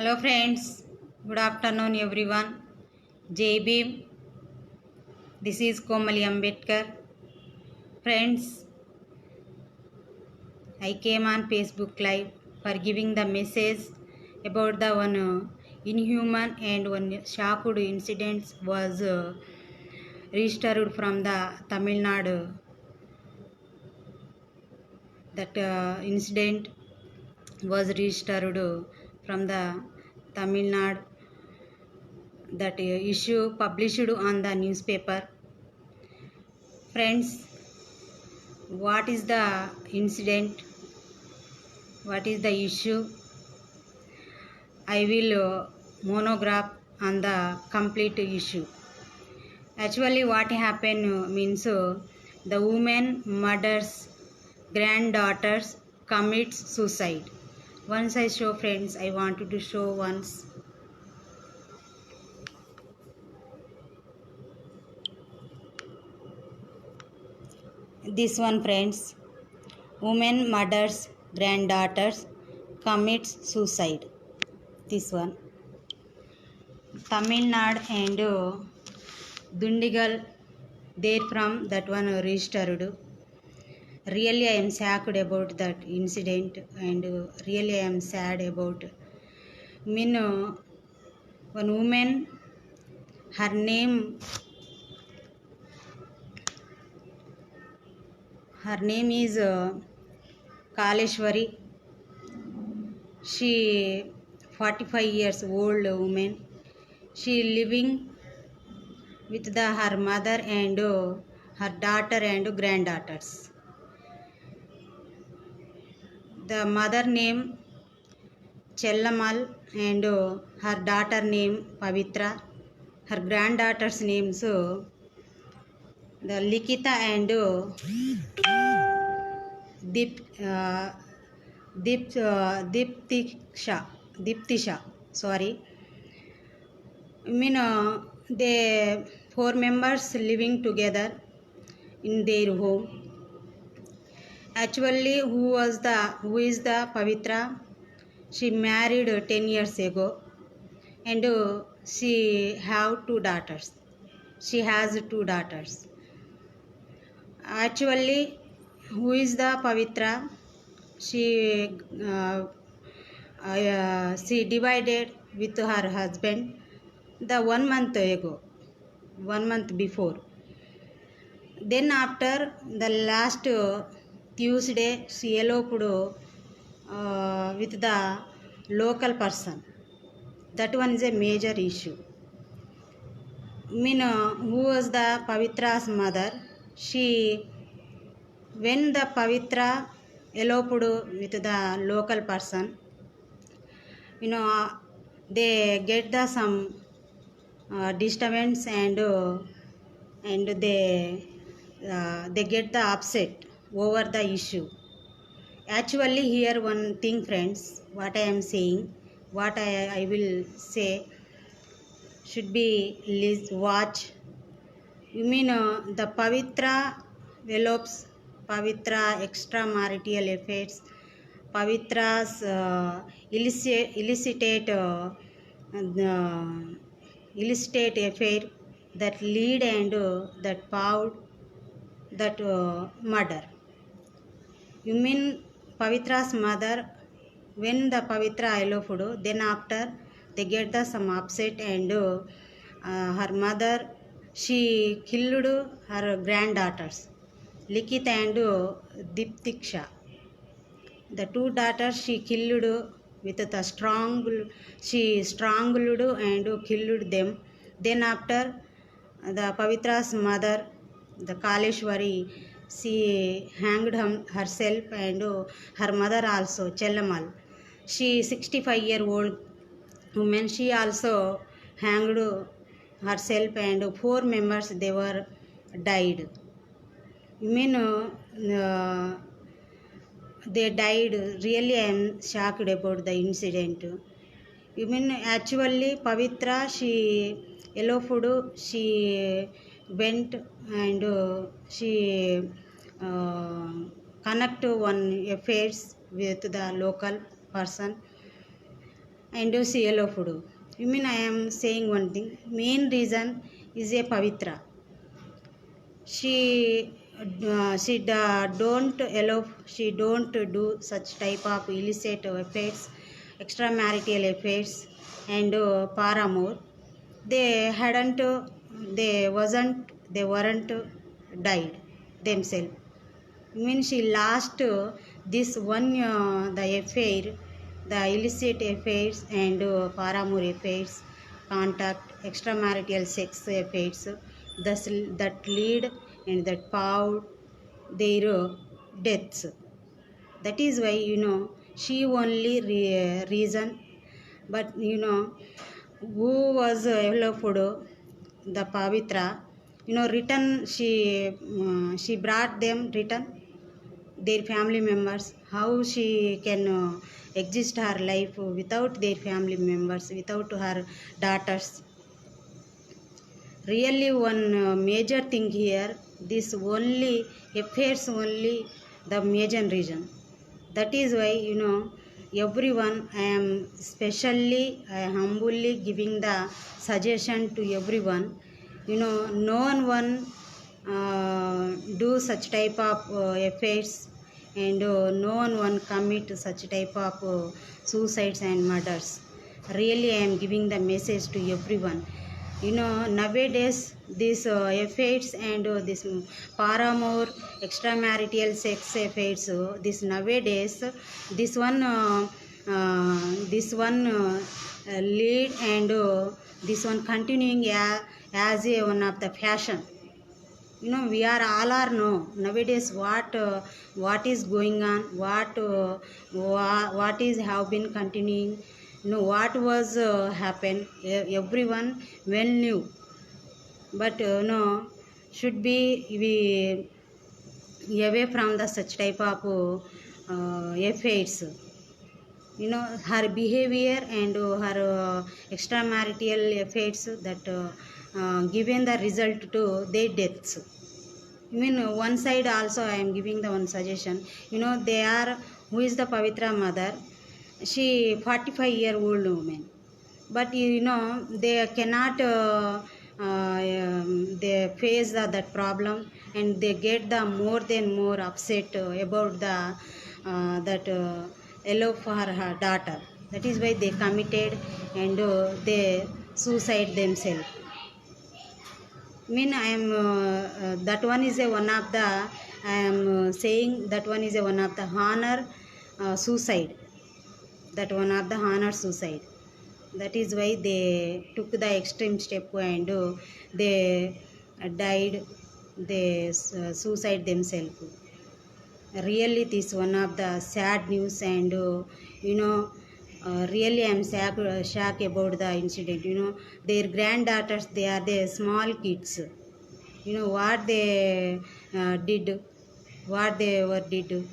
Hello friends, good afternoon everyone. Jai Bhim, this is Komali Ambedkar. Friends, I came on Facebook Live for giving the message about the one inhuman and one shocked incident was registered from the Tamil Nadu. That incident was registered from the Tamil Nadu. That issue published on the newspaper. Friends, what is the incident? What is the issue? I will monograph on the complete issue. Actually, what happened means the woman murders granddaughters, commits suicide. Once I show friends, I wanted to show once. This one, friends. Woman murders granddaughters, commits suicide. This one. Tamil Nadu and Dundigal, there from that one registered. Really I am shocked about that incident and really I am sad about. One woman, her name is Kaleshwari. She 45 years old woman. She living with her mother and her daughter and granddaughters. The mother name Chellamal and her daughter name Pavitra. Her granddaughter's names the Likita and Diptisha. Sorry. They 4 members living together in their home. Actually, who is the Pavitra? She married 10 years ago and she have 2 daughters. She has 2 daughters. Actually, who is the Pavitra? She divided with her husband the 1 month ago, 1 month before. Then after the last Tuesday, she eloped with the local person. That one is a major issue. Who was the Pavitra's mother? When the Pavitra eloped with the local person, they get some disturbance and they get the upset over the issue. Actually, here one thing, friends, what I am saying, what I will say should be watch. The Pavitra elopes, Pavitra extramarital affairs, Pavitra's illicit affair that lead and that paved that murder. Pavitra's mother, when the Pavitra eloped, then after they get some upset and her mother, she killed her granddaughters, Likita and Diptiksha. The 2 daughters she killed with the she strangled and killed them. Then after the Pavitra's mother, the Kaleshwari, she hanged herself and her mother also, Chellamal. She 65-year-old woman, she also hanged herself and 4 members they were died. They died. Really I am shocked about the incident. Actually Pavitra, she eloped, she went and she connect one affairs with the local person. and she yellow food. You mean I am saying one thing. Main reason is a Pavitra. She don't do such type of illicit affairs, extramarital affairs, and paramour. They hadn't, they weren't died themselves. Means she lost this one, the affair, the illicit affairs and paramour affairs, contact, extramarital sex affairs, that lead and that powered their deaths. That is why, she only reason. But who was Yellowfood, the Pavitra, return, she brought them return, their family members. How she can exist her life without their family members, without her daughters? Really one major thing here, this only affairs only the major reason. That is why, everyone, I am specially, I humbly giving the suggestion to everyone. No one do such type of affairs, and no one commit such type of suicides and murders. Really I am giving the message to everyone. Nowadays these affairs and this paramour, extramarital sex affairs, this nowadays, this one lead, and this one continuing as a one of the fashion. We are all are know nowadays what is going on, what is have been continuing, what was happened. Everyone well knew. But no, should be we away from the such type of affairs. Her behavior and her extramarital affairs, that given the result to their deaths. One side also I am giving the one suggestion. They are, who is the Pavitra mother? She 45-year-old woman, but they cannot they face that problem, and they get the more than more upset about the that allow for her daughter. That is why they committed, and they suicide themselves. I am that one is a one of the, I am saying that one is a one of the honor suicide, that one of the honor suicide. That is why they took the extreme step, and they died, they suicide themselves. Really this one of the sad news, and really I am shocked about the incident. Their granddaughters, they are the small kids. What they did, what they were did,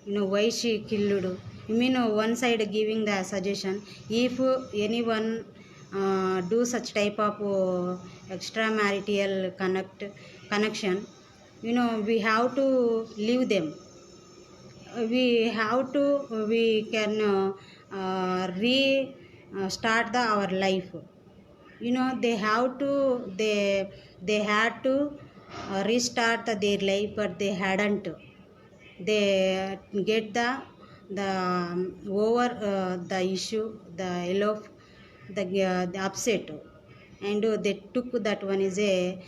why she killed. One side giving the suggestion, if anyone do such type of extramarital connection, we have to leave them. We can start our life. They have to, they had to restart their life, but they hadn't. They get the over the issue, the the upset, and they took that one as a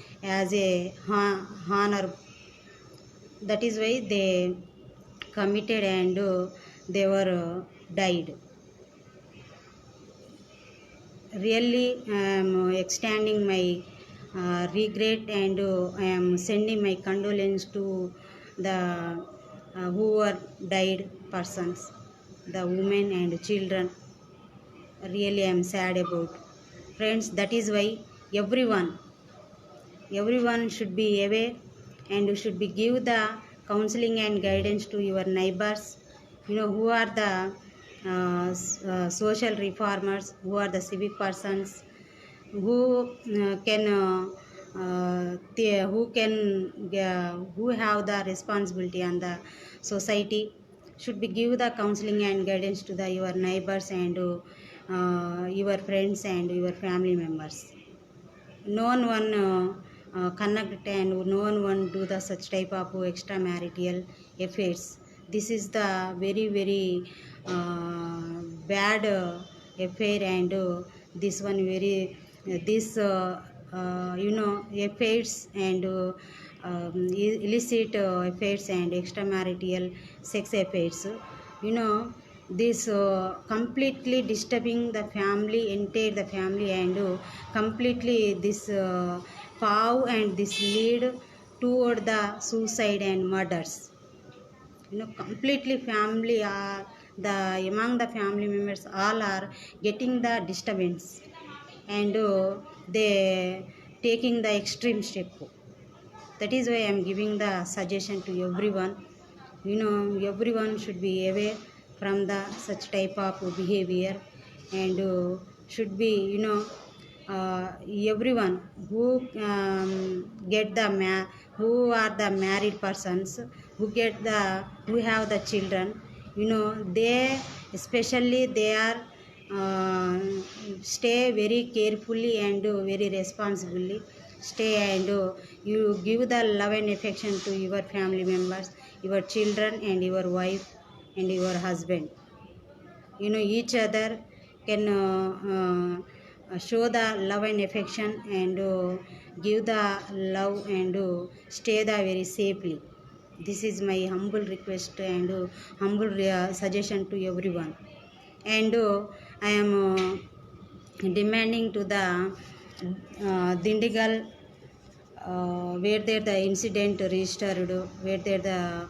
honor. That is why they committed, and they were died. Really I am extending my regret, and I am sending my condolence to the who were died persons, the women and children. Really I am sad about. Friends, that is why everyone should be aware, and should be give the counseling and guidance to your neighbors, who are the social reformers, who are the civic persons, who who have the responsibility on the society. Should be give the counseling and guidance to your neighbors, and your friends and your family members. No one connect and no one do the such type of extramarital affairs. This is the very bad affair, and this one very this affairs and illicit affairs and extramarital sex affairs, you know, this completely disturbing the family, entire the family, and completely this pow and this lead toward the suicide and murders. Completely family are the among the family members all are getting the disturbance, and they taking the extreme step. That is why I am giving the suggestion to everyone. Everyone should be aware from the such type of behavior, and should be uh, everyone who get the who are the married persons, who have the children, they especially they are uh, stay very carefully and very responsibly stay, and you give the love and affection to your family members, your children and your wife and your husband. Each other can show the love and affection, and give the love, and stay the very safely. This is my humble request and humble suggestion to everyone. And I am demanding to the Dindigal, where there the incident registered, where there the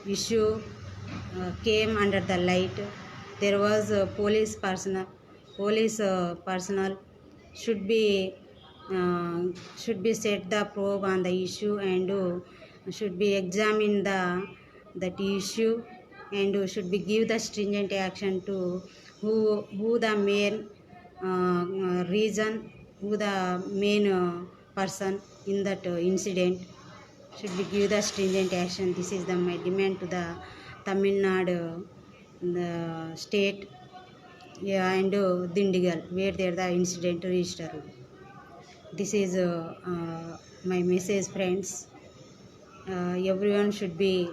issue came under the light. There was a police personnel should be set the probe on the issue, and should be examine that issue, and should be give the stringent action to who the main reason, who the main person in that incident, should be give the stringent action. This is my demand to the Tamil Nadu, the state, yeah, and Dindigal, where there the incident registered. This is my message, friends. Everyone should be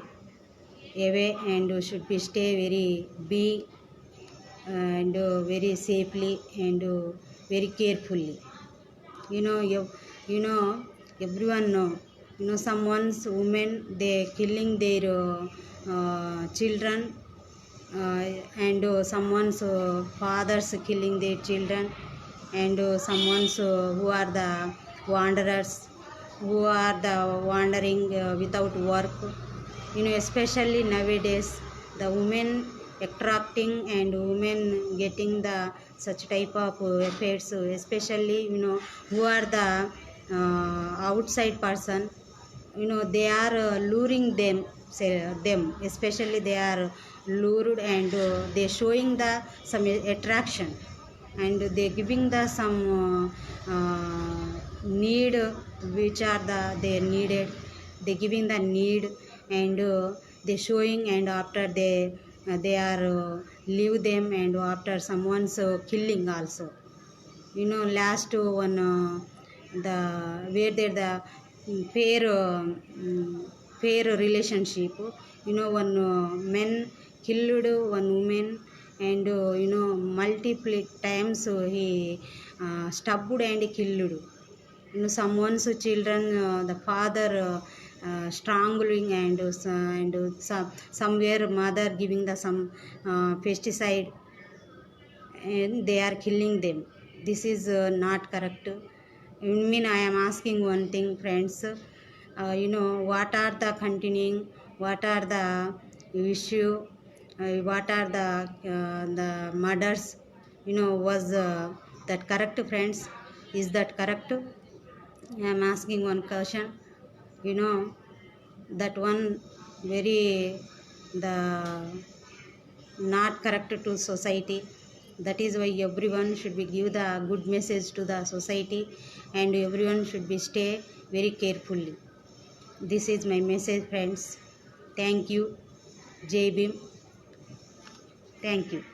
away, and should be stay very be and very safely, and very carefully. you know you, you know Everyone know, someone's women, they killing their children, and someone's fathers killing their children, and someone's who are the wanderers, who are the wandering without work. Especially nowadays, the women attracting and women getting the such type of affairs, especially who are the outside person. They are luring them, especially they are lured, and they showing the some attraction, and they giving the some need, which are they needed. They giving the need, and they showing, and after they are leave them, and after someone's killing also. Last one, the where there the fair fair relationship. One men killed one woman, and multiple times he stabbed and killed. Someone's children, the father strangling, and somewhere mother giving the some pesticide, and they are killing them. This is not correct. I am asking one thing, friends. What are the continuing, what are the issue, what are the murders, was that correct, friends? Is that correct? I am asking one question. That one very the not correct to society. That is why everyone should be give the good message to the society, and everyone should be stay very carefully. This is my message, friends. Thank you. Jai Bhim. Thank you.